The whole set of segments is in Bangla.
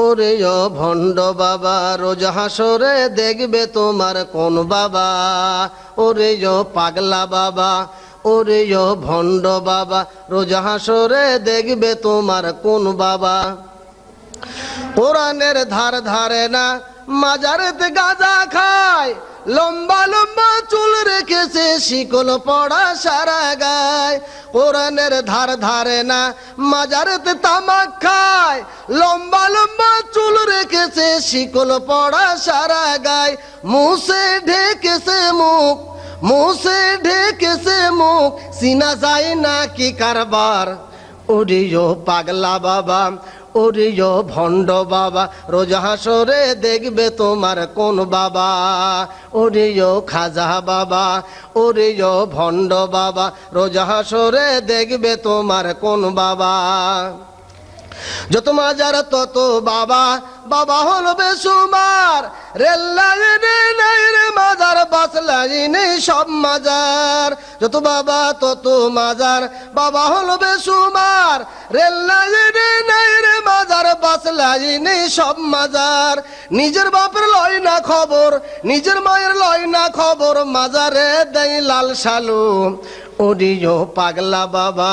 ওরে ও ভণ্ড বাবা রোজ হাসরে দেখবে তোমার কোন বাবা। ওরে ও পাগলা বাবা, ওরে ও ভণ্ড বাবা রোজ হাসরে দেখবে তোমার কোন বাবা। কোরআনের ধার ধারে না, মাজারেতে গাঁজা খায়, লম্বা লম্বা চুল রেখেছে শিকল পড়া সারা গায়। কোরআনের ধার ধারে না, মাজারেতে তামাক খায়, লম্বা লম্বা চুল রেখেছে শিকল পড়া সারা গায়। মুছে ঢেকেছে মুখ, মুছে ঢেকেছে মুখ, চিনা যায় না কি কারবার। ওরে ও পাগলা বাবা, ওরে ও ভণ্ড বাবা রোজ হাসরে দেখবে তোমার কোন বাবা। ওরে ও খাজা বাবা, ওরে ও ভণ্ড বাবা রোজ হাসরে দেখবে তোমার কোন বাবা। যত মাজার তত বাবা, বাবা হলো বেসুমার, রেল লাইনে নাই রে মাজার, বাস লাইনে সব মাজার। যত বাবা তত মাজার, বাবা হলো বেসুমার, রেল লাইনে নাই রে মাজার, বাস লাইনে সব মাজার। নিজের বাপের লয় না খবর, নিজের মায়ের লয় না খবর, মাজারে দেয় লাল সালু। ওরে ও পাগলা বাবা,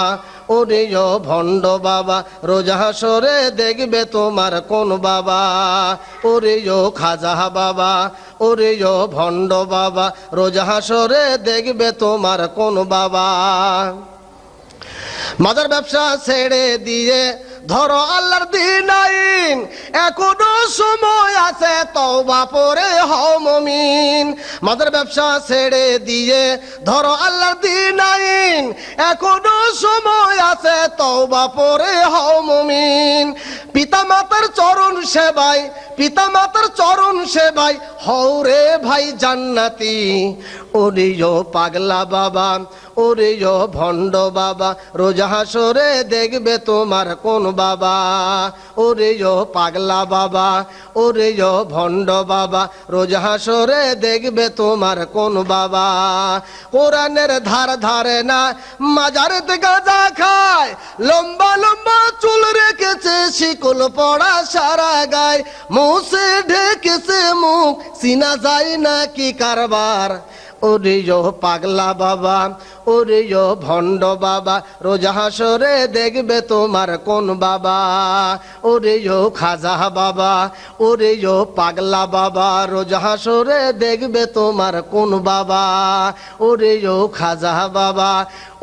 ওরে ও ভণ্ড বাবা রোজ হাসরে দেখবে তোমার কোন বাবা। ওরে ও খাজা বাবা, ওরে ও ভণ্ড বাবা রোজ হাসরে দেখবে তোমার কোন বাবা। মাজার ব্যবসা ছেড়ে দিয়ে ধরো আল্লাহর দিন আইন, এখনো সময় আছে তওবা পরে হও মুমিন। মাজার ব্যবসা ছেড়ে দিয়ে ধরো আল্লাহর দিন আইন, এখনো সময় আছে তওবা পরে হও মুমিন। পিতা মাতার চরণ সেবায়, পিতা মাতার চরণ সেবায় হও রে ভাই জান্নাতি। ওরে ও পাগলা বাবা, ওরে ও ভণ্ড বাবা রোজ হাসরে দেখবে তোমার কোন বাবা। ওরে ও পাগলা বাবা, ওরে ও ভণ্ড বাবা রোজ হাসরে দেখবে তোমার কোন বাবা। কোরআনের ধার ধারে না, মাজারেতে গাঁজা খায়, লম্বা লম্বা চুল রেখেছে শিকল পড়া সারা গায়। মুছে ঢেকেছে মুখ, চিনা যায় না কি কারবার। ওরে ও পাগলা বাবা, ওরে ও ভণ্ড বাবা রোজ হাসরে দেখবে তোমার কোন বাবা। ওরে ও খাজা বাবা, ওরে ও পাগলা বাবা রোজ হাসরে দেখবে তোমার কোন বাবা। ওরে ও খাজা বাবা,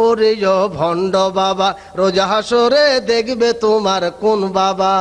ওরে ও ভণ্ড বাবা রোজ হাসরে দেখবে তোমার কোন বাবা।